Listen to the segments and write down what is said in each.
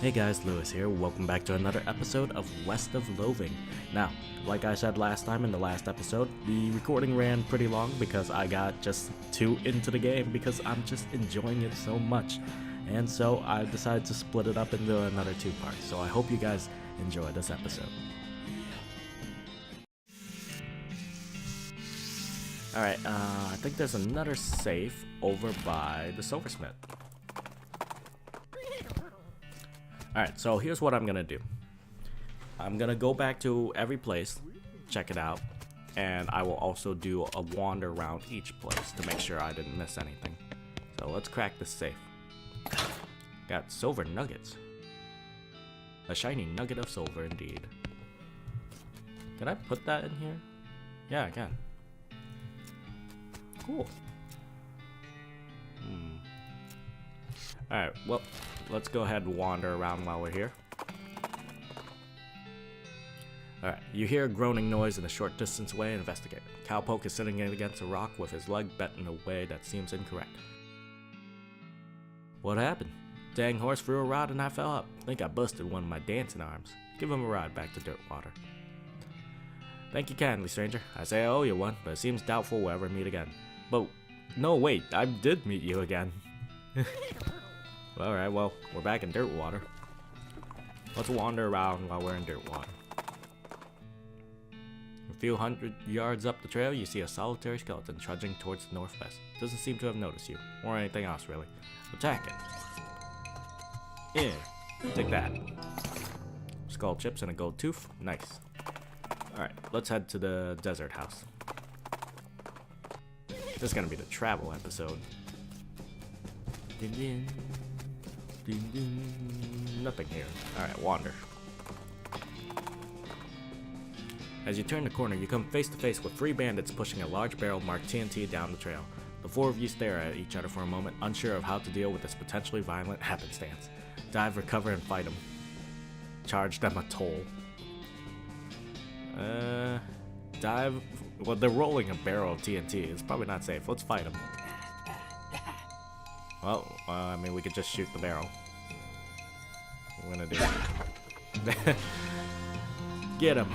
Hey guys, Lewis here. Welcome back to another episode of West of Loathing. Now, like I said last time in the last episode, the recording ran pretty long because I got just too into the game because I'm just enjoying it so much. And so I decided to split it up into another two parts. So I hope you guys enjoy this episode. Alright, I think there's another safe over by the silversmith. Alright, so here's what I'm gonna do. I'm gonna go back to every place, check it out, and I will also do a wander around each place to make sure I didn't miss anything. So let's crack this safe. Got silver nuggets. A shiny nugget of silver indeed. Can I put that in here? Yeah, I can. Cool. Alright, well, let's go ahead and wander around while we're here. Alright, you hear a groaning noise in a short distance away and investigate. Cowpoke is sitting against a rock with his leg bent in a way that seems incorrect. What happened? Dang horse threw a rod and I fell up. Think I busted one of my dancing arms. Give him a ride back to Dirtwater. Thank you kindly, stranger. I say I owe you one, but it seems doubtful we'll ever meet again. But, no wait, I did meet you again. Alright, well, we're back in Dirtwater. Let's wander around while we're in Dirtwater. A few hundred yards up the trail, you see a solitary skeleton trudging towards the northwest. Doesn't seem to have noticed you, or anything else really. Attack it. Yeah, take that. Skull chips and a gold tooth. Nice. Alright, let's head to the desert house. This is gonna be the travel episode. Nothing here. Alright, wander. As you turn the corner, you come face to face with three bandits pushing a large barrel marked TNT down the trail. The four of you stare at each other for a moment, unsure of how to deal with this potentially violent happenstance. Dive, recover, and fight them. Charge them a toll. Dive. Well, they're rolling a barrel of TNT. It's probably not safe. Let's fight them. Well, I mean, we could just shoot the barrel. We're gonna do it. Get him.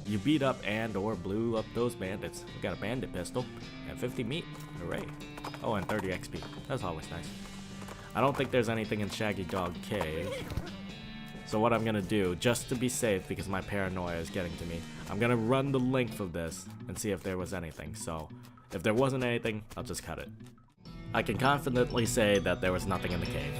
You beat up and or blew up those bandits. We got a bandit pistol and 50 meat. Hooray. Oh, and 30 XP. That's always nice. I don't think there's anything in Shaggy Dog Cave. So what I'm gonna do, just to be safe because my paranoia is getting to me, I'm gonna run the length of this and see if there was anything. So if there wasn't anything, I'll just cut it. I can confidently say that there was nothing in the cave.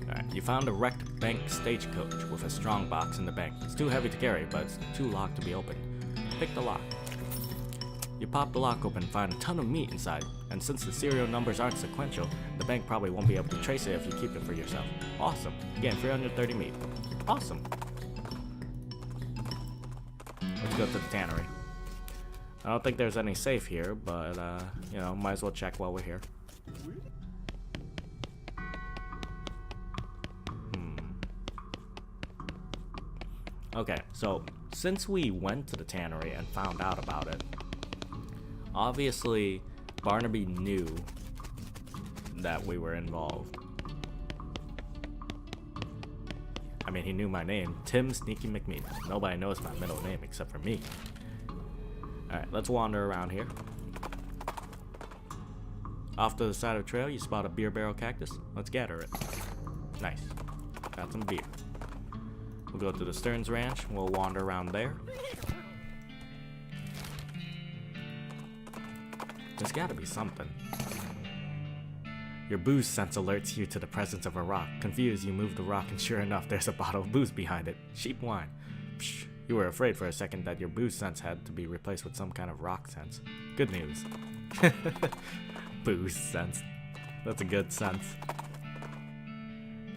Alright, you found a wrecked bank stagecoach with a strong box in the bank. It's too heavy to carry, but it's too locked to be opened. Pick the lock. You pop the lock open and find a ton of meat inside, and since the serial numbers aren't sequential, the bank probably won't be able to trace it if you keep it for yourself. Awesome. Again, 330 meat. Awesome. Let's go to the tannery. I don't think there's any safe here, but, you know, might as well check while we're here. Okay, so, since we went to the tannery and found out about it, obviously, Barnaby knew that we were involved. I mean, he knew my name, Tim Sneaky McMeat. Nobody knows my middle name except for me. Alright, let's wander around here. Off to the side of the trail, you spot a beer barrel cactus. Let's gather it. Nice. Got some beer. We'll go to the Stearns Ranch. We'll wander around there. There's gotta be something. Your booze sense alerts you to the presence of a rock. Confused, you move the rock and sure enough, there's a bottle of booze behind it. Cheap wine. Psh, you were afraid for a second that your booze sense had to be replaced with some kind of rock sense. Good news. Booze sense. That's a good sense.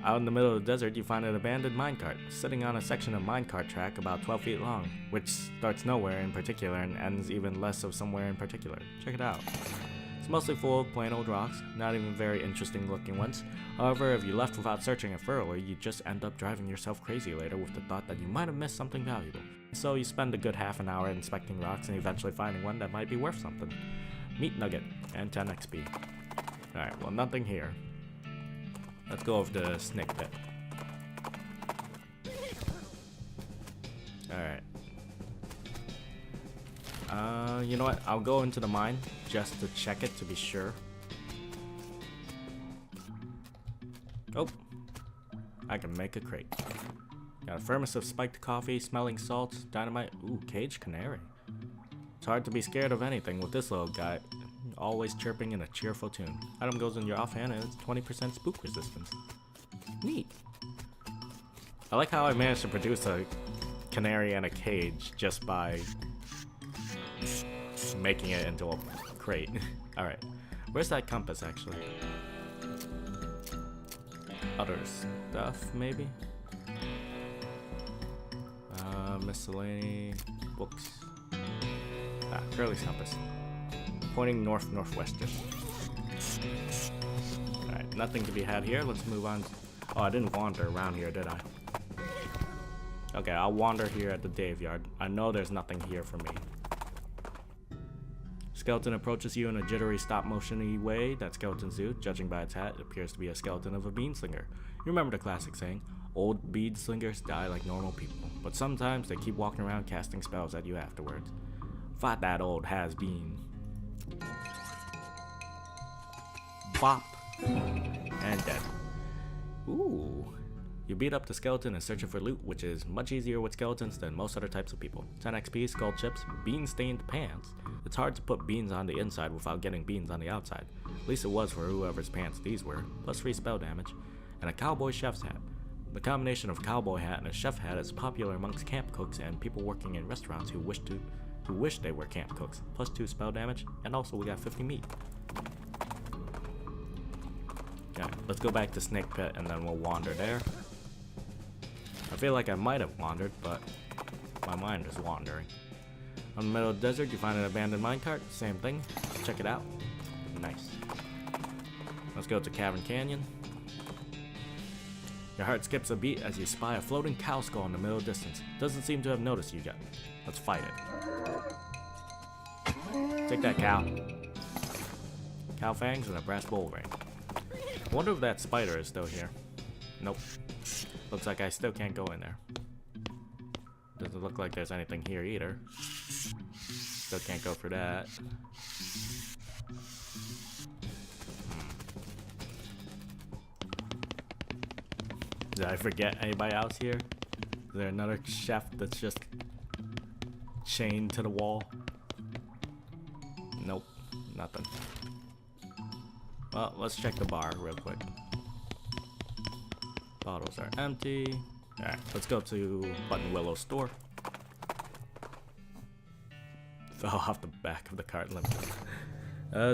Out in the middle of the desert, you find an abandoned minecart, sitting on a section of minecart track about 12 feet long, which starts nowhere in particular and ends even less of somewhere in particular. Check it out. It's mostly full of plain old rocks, not even very interesting looking ones. However, if you left without searching it thoroughly, you'd just end up driving yourself crazy later with the thought that you might have missed something valuable. So you spend a good half an hour inspecting rocks and eventually finding one that might be worth something. Meat nugget and 10 XP. Alright, well nothing here. Let's go over to Snake Pit. Alright. You know what? I'll go into the mine just to check it to be sure. Oh, I can make a crate. Got a furnace of spiked coffee, smelling salts, dynamite. Ooh, caged canary. It's hard to be scared of anything with this little guy, always chirping in a cheerful tune. Item goes in your offhand and it's 20% spook resistance. Neat. I like how I managed to produce a canary and a cage just by making it into a crate. Alright, where's that compass actually? Other stuff, maybe? Miscellaneous books. Curly's compass. Pointing north-northwestern. Alright, nothing to be had here. Let's move on. Oh, I didn't wander around here, did I? Okay, I'll wander here at the Daveyard. I know there's nothing here for me. Skeleton approaches you in a jittery stop-motion-y way. That skeleton suit, judging by its hat, it appears to be a skeleton of a bean slinger. You remember the classic saying, old bead slingers die like normal people, but sometimes they keep walking around casting spells at you afterwards. Fight that old has-been. Bop. And dead. Ooh. You beat up the skeleton and searching for loot, which is much easier with skeletons than most other types of people. 10 XP, skull chips, bean-stained pants. It's hard to put beans on the inside without getting beans on the outside. At least it was for whoever's pants these were, plus free spell damage. And a cowboy chef's hat. The combination of cowboy hat and a chef hat is popular amongst camp cooks and people working in restaurants who wish they were camp cooks. Plus 2 spell damage, and also we got 50 meat. Okay, let's go back to Snake Pit and then we'll wander there. I feel like I might have wandered, but my mind is wandering. On the middle of the desert, you find an abandoned minecart. Same thing. Check it out. Nice. Let's go to Cavern Canyon. Your heart skips a beat as you spy a floating cow skull in the middle distance. Doesn't seem to have noticed you yet. Let's fight it. Take that, cow. Cow fangs and a brass bowl ring. I wonder if that spider is still here. Nope. Looks like I still can't go in there. Doesn't look like there's anything here either. Still can't go for that. Did I forget anybody else here? Is there another chef that's just chained to the wall? Nope, nothing. Well, let's check the bar real quick. Bottles are empty. Alright, let's go to Button Willow's store. Fell off the back of the cart.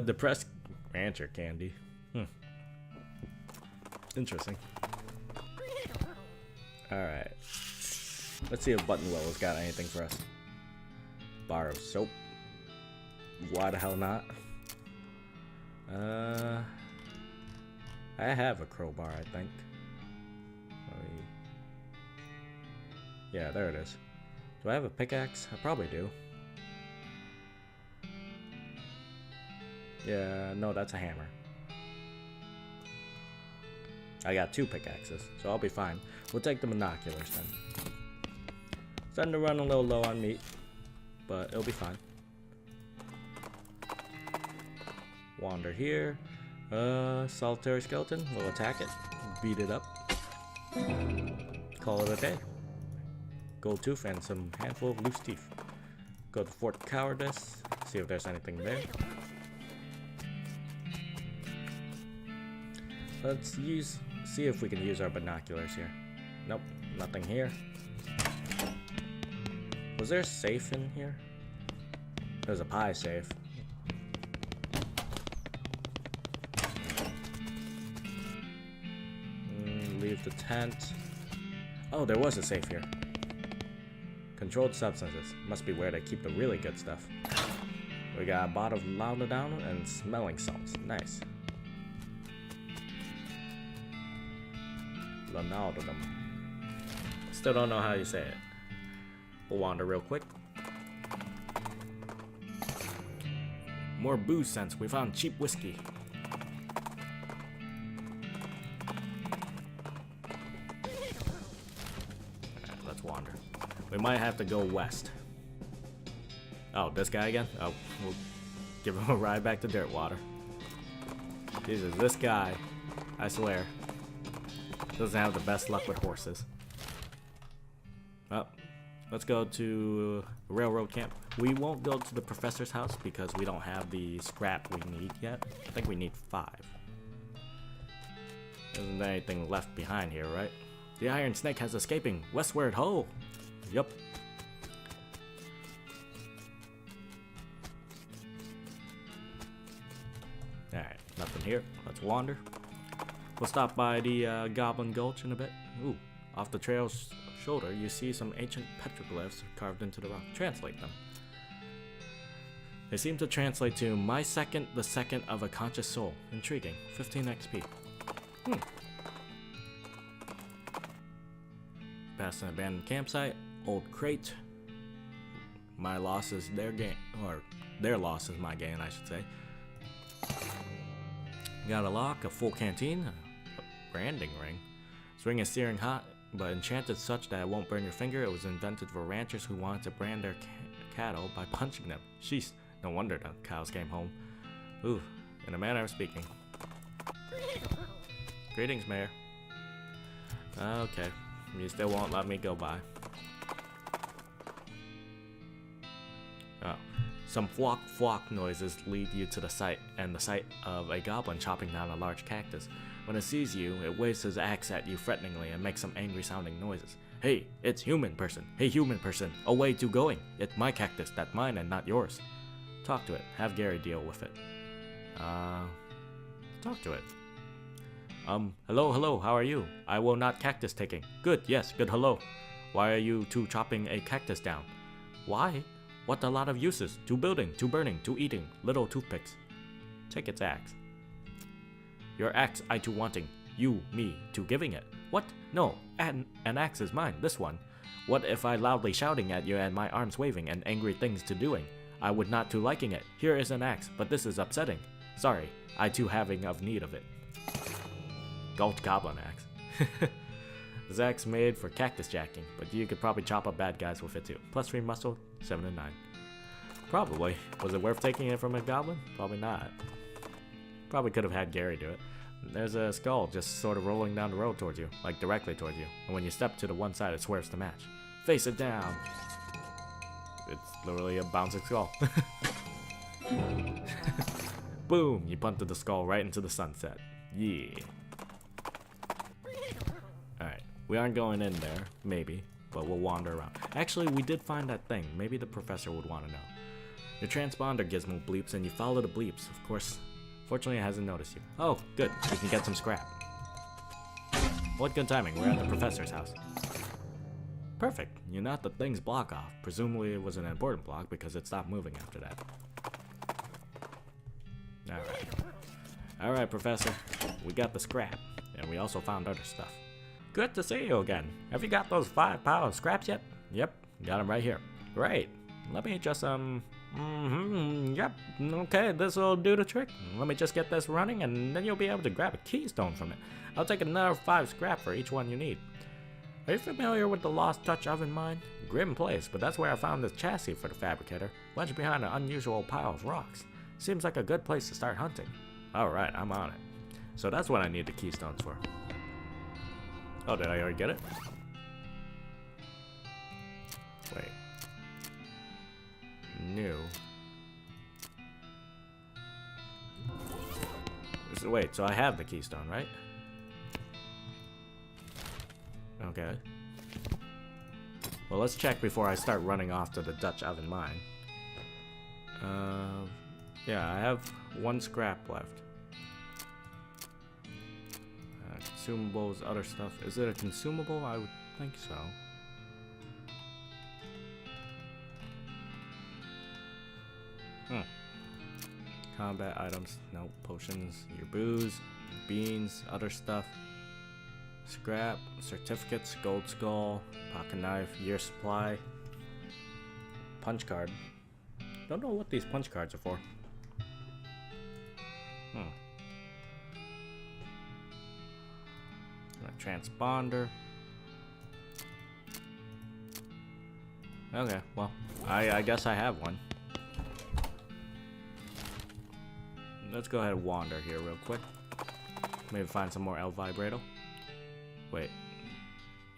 Depressed rancher candy. Interesting. Alright. Let's see if Button Willow's got anything for us. Bar of soap. Why the hell not? I have a crowbar, I think. Yeah, there it is. Do I have a pickaxe? I probably do. Yeah, no, that's a hammer. I got 2 pickaxes, so I'll be fine. We'll take the binoculars then. Starting to run a little low on meat, but it'll be fine. Wander here. Solitary skeleton. We'll attack it. Beat it up. Call it a day. Gold tooth and some handful of loose teeth. Go to Fort Cowardice. See if there's anything there. Let's see if we can use our binoculars here. Nope, nothing here. Was there a safe in here? There's a pie safe. Leave the tent. Oh, there was a safe here. Controlled substances. Must be where they keep the really good stuff. We got a bottle of laudanum and smelling salts. Nice. Laudanum. Still don't know how you say it. We'll wander real quick. More booze scents. We found cheap whiskey. Alright, let's wander. We might have to go west. Oh, this guy again? Oh, we'll give him a ride back to Dirtwater. Jesus, this guy, I swear, doesn't have the best luck with horses. Well, let's go to railroad camp. We won't go to the professor's house because we don't have the scrap we need yet. I think we need 5. Isn't there anything left behind here, right? The Iron Snake has escaping westward. Ho! Yup. Alright, nothing here. Let's wander. We'll stop by the Goblin Gulch in a bit. Ooh, off the trail's shoulder, you see some ancient petroglyphs carved into the rock. Translate them. They seem to translate to my second, the second of a conscious soul. Intriguing. 15 XP. Past an abandoned campsite. Old crate. My loss is their gain, or their loss is my gain, I should say. Got a lock, a full canteen, a branding ring. This ring is searing hot, but enchanted such that it won't burn your finger. It was invented for ranchers who wanted to brand their cattle by punching them. Sheesh, no wonder the cows came home. Ooh, in a manner of speaking. Greetings, Mayor. Okay, you still won't let me go by. Oh. Some flock flock noises lead you to the site, and the sight of a goblin chopping down a large cactus. When it sees you, it waves his axe at you threateningly and makes some angry sounding noises. Hey, it's human person. Hey, human person. Away to going. It's my cactus, that's mine and not yours. Talk to it. Have Gary deal with it. Talk to it. Hello, how are you? I will not cactus taking. Good, yes, good hello. Why are you two chopping a cactus down? Why? What a lot of uses. To building, to burning, to eating. Little toothpicks. Take its axe. Your axe I to wanting. You, me, to giving it. What? No, an axe is mine, this one. What if I loudly shouting at you and my arms waving and angry things to doing? I would not to liking it. Here is an axe, but this is upsetting. Sorry, I too having of need of it. Gulch Goblin axe. This axe made for cactus jacking, but you could probably chop up bad guys with it too. Plus 3 muscle, 7 and 9. Probably. Was it worth taking it from a goblin? Probably not. Probably could have had Gary do it. There's a skull just sort of rolling down the road towards you, like directly towards you. And when you step to the one side, it swerves to match. Face it down. It's literally a bouncing skull. Boom! You punted the skull right into the sunset. Yeah. Alright. We aren't going in there, maybe, but we'll wander around. Actually, we did find that thing. Maybe the professor would want to know. Your transponder gizmo bleeps and you follow the bleeps. Of course, fortunately it hasn't noticed you. Oh, good. We can get some scrap. What good timing. We're at the professor's house. Perfect. You knocked the thing's block off. Presumably it was an important block because it stopped moving after that. Alright. Alright, Professor. We got the scrap. And we also found other stuff. Good to see you again. Have you got those 5 pounds of scraps yet? Yep. Got them right here. Great. Let me just, yep. Okay, this'll do the trick. Let me just get this running and then you'll be able to grab a keystone from it. I'll take another 5 scrap for each one you need. Are you familiar with the Lost Touch oven mine? Grim place, but that's where I found this chassis for the fabricator, wedged behind an unusual pile of rocks. Seems like a good place to start hunting. Alright, I'm on it. So that's what I need the keystones for. Oh, did I already get it? Wait. New. Wait, so I have the keystone, right? Okay. Well, let's check before I start running off to the Dutch oven mine. Yeah, I have 1 scrap left. Consumables, other stuff. Is it a consumable? I would think so. Combat items. No. Potions. Your booze. Beans. Other stuff. Scrap. Certificates. Gold skull. Pocket knife. Year supply. punch card. Don't know what these punch cards are for. A transponder. Okay, well, I guess I have one. Let's go ahead and wander here real quick. Maybe find some more El Vibrato. Wait.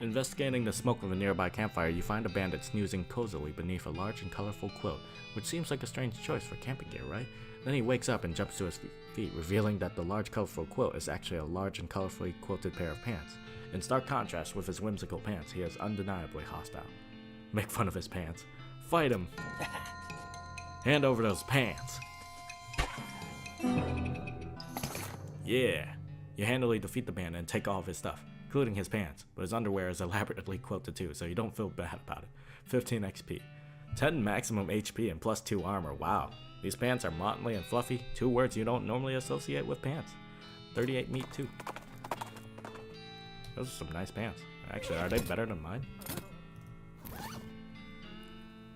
Investigating the smoke of a nearby campfire, you find a bandit snoozing cozily beneath a large and colorful quilt, which seems like a strange choice for camping gear, right? Then he wakes up and jumps to his feet, revealing that the large colorful quilt is actually a large and colorfully quilted pair of pants. In stark contrast with his whimsical pants, he is undeniably hostile. Make fun of his pants. Fight him! Hand over those pants! Yeah! You handily defeat the bandit and take all of his stuff, including his pants, but his underwear is elaborately quilted too, so you don't feel bad about it. 15 XP. 10 maximum HP and plus 2 armor, wow. These pants are motley and fluffy, 2 words you don't normally associate with pants. 38 meat too. Those are some nice pants. Actually, are they better than mine?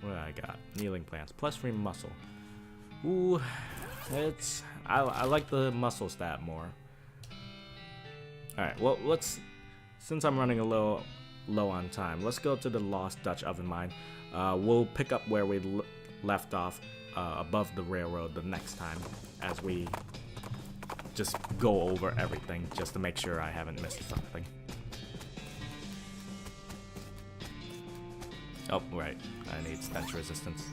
What do I got? Kneeling plants, plus 3 muscle. Ooh, I like the muscle stat more. Alright, well, since I'm running a little low on time, let's go to the Lost Dutch Oven Mine. We'll pick up where we left off above the railroad the next time, as we just go over everything just to make sure I haven't missed something. Oh, right. I need stench resistance.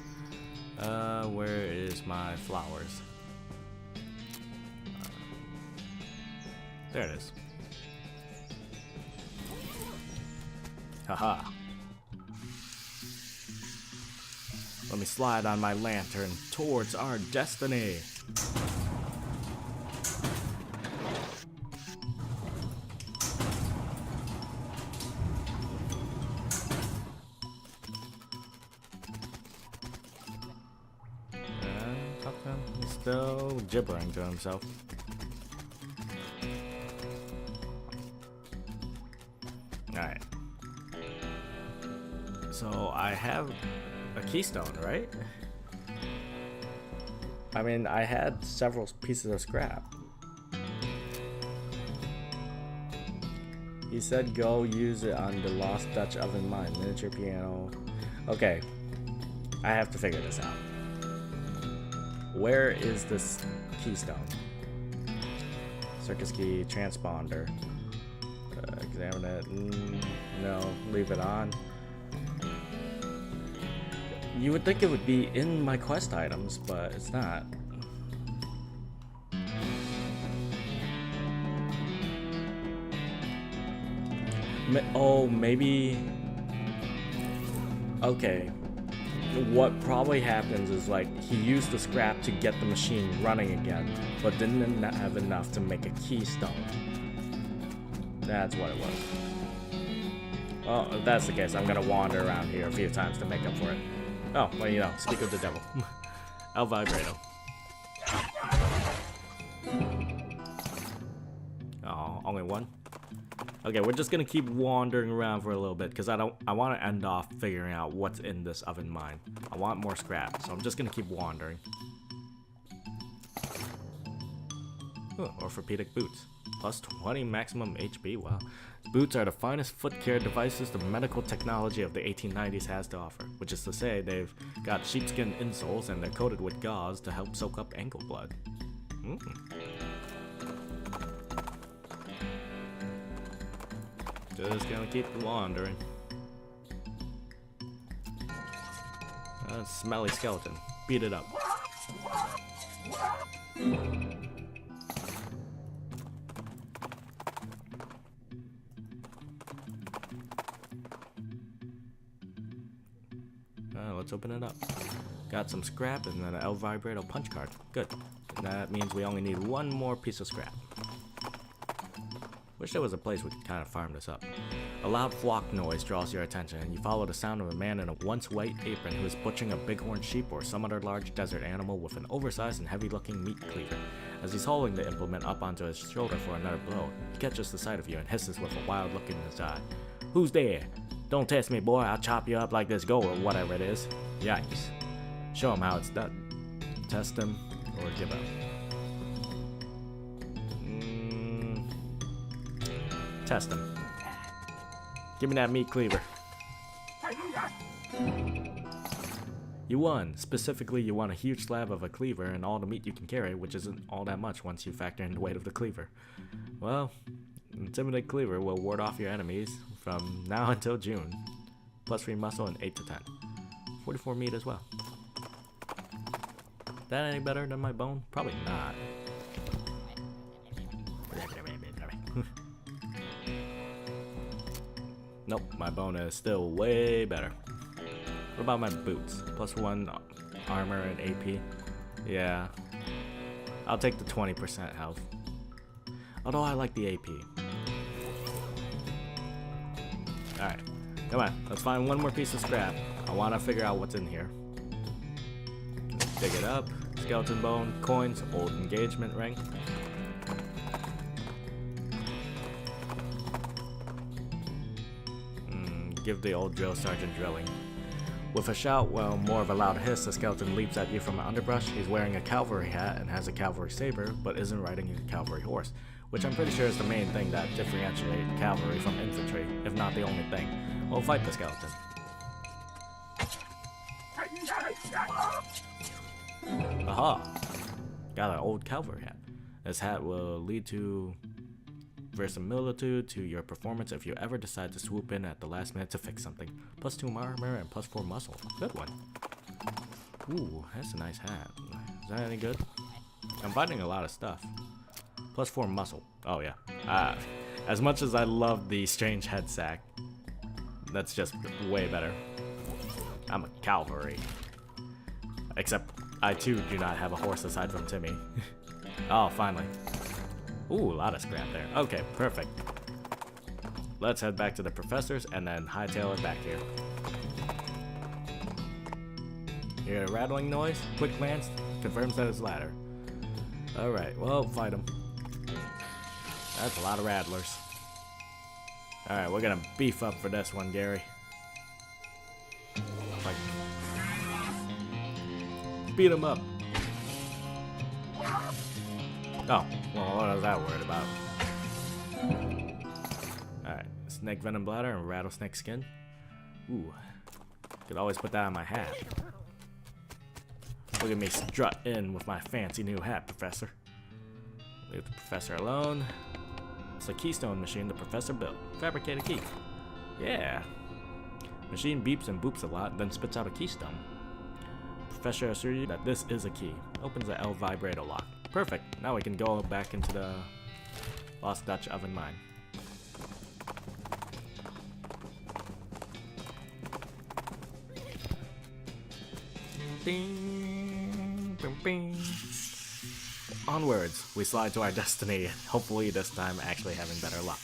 Where is my flowers? There it is. Haha. Let me slide on my lantern towards our destiny. He's still gibbering to himself. Alright. So I have a Keystone, right? I mean, I had several pieces of scrap. He said go use it on the Lost Dutch Oven Mine, miniature piano. Okay, I have to figure this out. Where is this Keystone? Circus key, transponder. Examine it. No, leave it on. You would think it would be in my quest items, but it's not. Oh, maybe... Okay. What probably happens is, like, he used the scrap to get the machine running again, but didn't have enough to make a Keystone. That's what it was. Well, if that's the case, I'm gonna wander around here a few times to make up for it. Oh, well, you know, speak of the devil. El Vibrato. Oh, only one? Okay, we're just gonna keep wandering around for a little bit because I want to end off figuring out what's in this oven mine. I want more scrap, so I'm just gonna keep wandering. Ooh, orthopedic boots. Plus 20 maximum HP, wow. Boots are the finest foot care devices the medical technology of the 1890s has to offer, which is to say they've got sheepskin insoles and they're coated with gauze to help soak up ankle blood. Just gonna keep wandering. Smelly skeleton. Beat it up. Let's open it up. Got some scrap and then an El Vibrato punch card. Good. That means we only need one more piece of scrap. Wish there was a place we could kind of farm this up. A loud flock noise draws your attention, and you follow the sound of a man in a once white apron who is butchering a bighorn sheep or some other large desert animal with an oversized and heavy-looking meat cleaver. As he's hauling the implement up onto his shoulder for another blow, he catches the sight of you and hisses with a wild look in his eye. Who's there? Don't test me, boy. I'll chop you up like this gold or whatever it is. Yikes. Show him how it's done. Test him or give up. Test him. Give me that meat cleaver. You won. Specifically, you want a huge slab of a cleaver and all the meat you can carry, which isn't all that much once you factor in the weight of the cleaver. Well, Intimidate Cleaver will ward off your enemies from now until June. Plus 3 muscle and 8 to 10. 44 meat as well. That any better than my bone? Probably not. Nope, my bone is still way better. What about my boots? Plus 1 armor and AP. Yeah. I'll take the 20% health. Although I like the AP. Alright. Come on, let's find one more piece of scrap. I want to figure out what's in here. Dig it up. Skeleton bone, coins, old engagement ring. Give the old drill sergeant drilling. With a shout, well, more of a loud hiss, the skeleton leaps at you from an underbrush. He's wearing a Calvary hat and has a Calvary saber, but isn't riding a Calvary horse, which I'm pretty sure is the main thing that differentiates cavalry from infantry, if not the only thing. We'll fight the skeleton. Aha! Got an old Calvary hat. This hat will lead to verisimilitude to your performance if you ever decide to swoop in at the last minute to fix something. Plus 2 armor and plus 4 muscle. Good one. Ooh, that's a nice hat. Is that any good? I'm finding a lot of stuff. Plus 4 muscle. Oh yeah. As much as I love the strange head sack, that's just way better. I'm a cavalry. Except I too do not have a horse aside from Timmy. Oh, finally. Ooh, a lot of scrap there. Okay, perfect. Let's head back to the professor's and then hightail it back here. Hear a rattling noise? Quick glance confirms that it's ladder. Alright, well, fight him. That's a lot of rattlers. Alright, we're gonna beef up for this one, Gary. Like, beat him up. Oh, well, what was that worried about? Alright, snake venom bladder and rattlesnake skin. Ooh, could always put that on my hat. Look at me strut in with my fancy new hat, Professor. Leave the professor alone. It's a Keystone machine the professor built. Fabricate a key. Yeah. Machine beeps and boops a lot, then spits out a keystone. Professor assures you that this is a key. Opens the L Vibrato lock. Perfect. Now we can go back into the Lost Dutch oven mine. Ding, bing, bing. Onwards, we slide to our destiny, hopefully this time actually having better luck.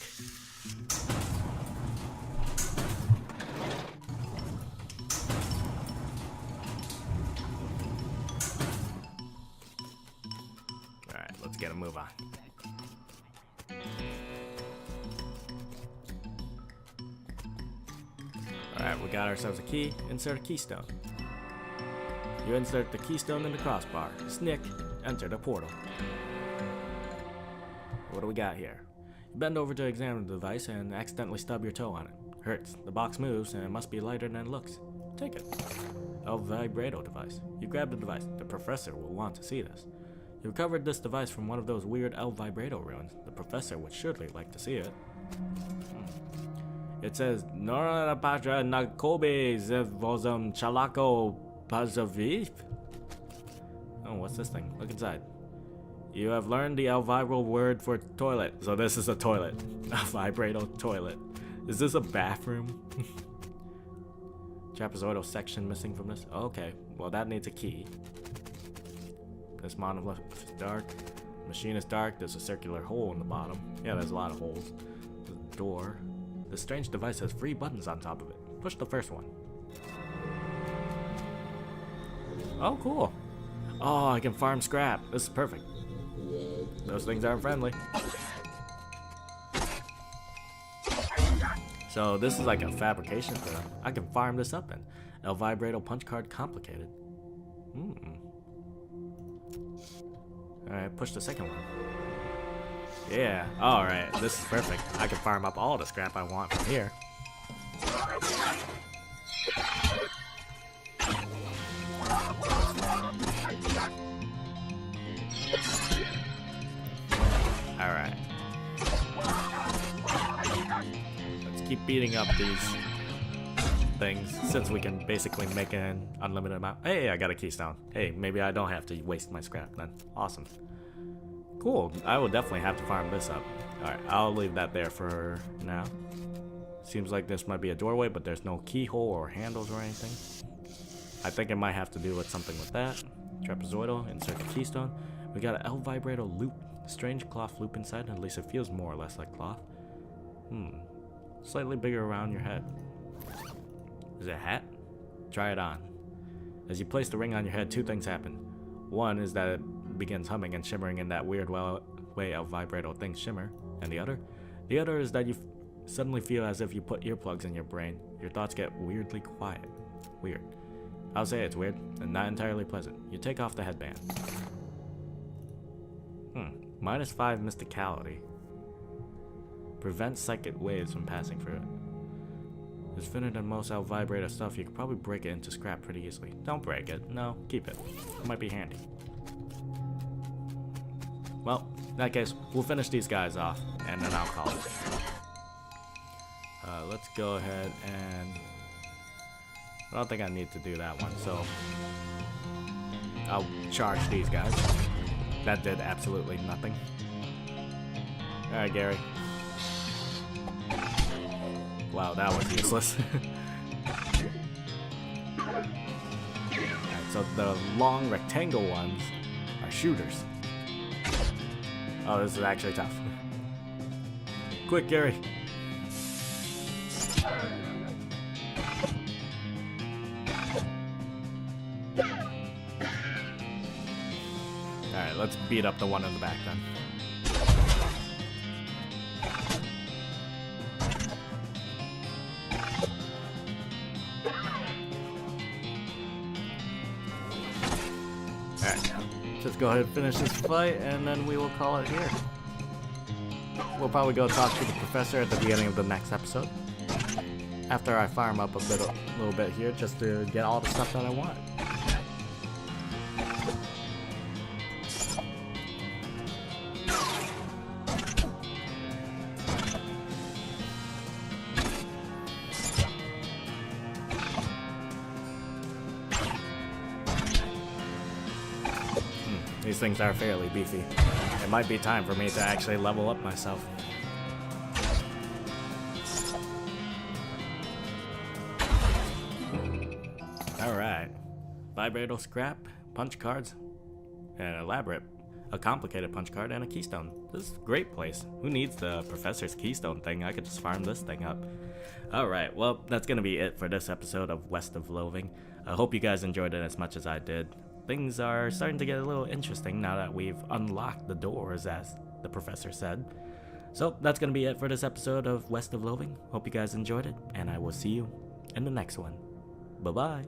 Alright, let's get a move on. Alright, we got ourselves a key. Insert a keystone. You insert the keystone in the crossbar. Snick. Enter the portal. What do we got here? You bend over to examine the device and accidentally stub your toe on it. Hurts. The box moves and it must be lighter than it looks. Take it. A Vibrato device. You grab the device. The professor will want to see this. You recovered this device from one of those weird El Vibrato ruins. The professor would surely like to see it. It says, Nora Patra Nakobe Zevozum Chalako Pazaviv? Oh, what's this thing? Look inside. You have learned the Elviro word for toilet. So this is a toilet. A Vibrato toilet. Is this a bathroom? Trapezoidal section missing from this? Okay, well that needs a key. This monolith is dark. Machine is dark. There's a circular hole in the bottom. Yeah, there's a lot of holes. There's a door. This strange device has 3 buttons on top of it. Push the first one. Oh, cool. Oh, I can farm scrap. This is perfect. Those things aren't friendly. So this is like a fabrication for them. I can farm this up in. El Vibrato punch card complicated. Alright, push the second one. Yeah, alright, this is perfect. I can farm up all the scrap I want from here. Alright. Let's keep beating up these things since we can basically make an unlimited amount. Hey, I got a keystone. Hey, maybe I don't have to waste my scrap then. Awesome. Cool. I will definitely have to farm this up. Alright, I'll leave that there for now. Seems like this might be a doorway, but there's no keyhole or handles or anything. I think it might have to do with something with that. Trapezoidal, insert the keystone. We got an El Vibrato loop. Strange cloth loop inside, at least it feels more or less like cloth. Slightly bigger around your head. Is it a hat? Try it on. As you place the ring on your head, two things happen. One is that it begins humming and shimmering in that weird way El Vibrato things shimmer. And the other? The other is that you suddenly feel as if you put earplugs in your brain. Your thoughts get weirdly quiet. Weird. I'll say it's weird and not entirely pleasant. You take off the headband. -5 mysticality. Prevents psychic waves from passing through it. It's thinner than most El Vibrato stuff. You could probably break it into scrap pretty easily. Don't break it. No, keep it. It might be handy. Well, in that case, we'll finish these guys off, and then I'll call it. Let's go ahead and... I don't think I need to do that one, so... I'll charge these guys. That did absolutely nothing. Alright, Gary. Wow, that was useless. Alright, so the long rectangle ones are shooters. Oh, this is actually tough. Quick, Gary. Alright, let's beat up the one in the back then. Alright, just go ahead and finish this fight and then we will call it here. We'll probably go talk to the professor at the beginning of the next episode. After I farm up a little bit here just to get all the stuff that I want. These things are fairly beefy. It might be time for me to actually level up myself. Alright. Vibrato scrap, punch cards, a complicated punch card, and a keystone. This is a great place. Who needs the professor's keystone thing? I could just farm this thing up. Alright, well, that's gonna be it for this episode of West of Loathing. I hope you guys enjoyed it as much as I did. Things are starting to get a little interesting now that we've unlocked the doors, as the professor said. So that's going to be it for this episode of West of Loathing. Hope you guys enjoyed it, and I will see you in the next one. Bye-bye.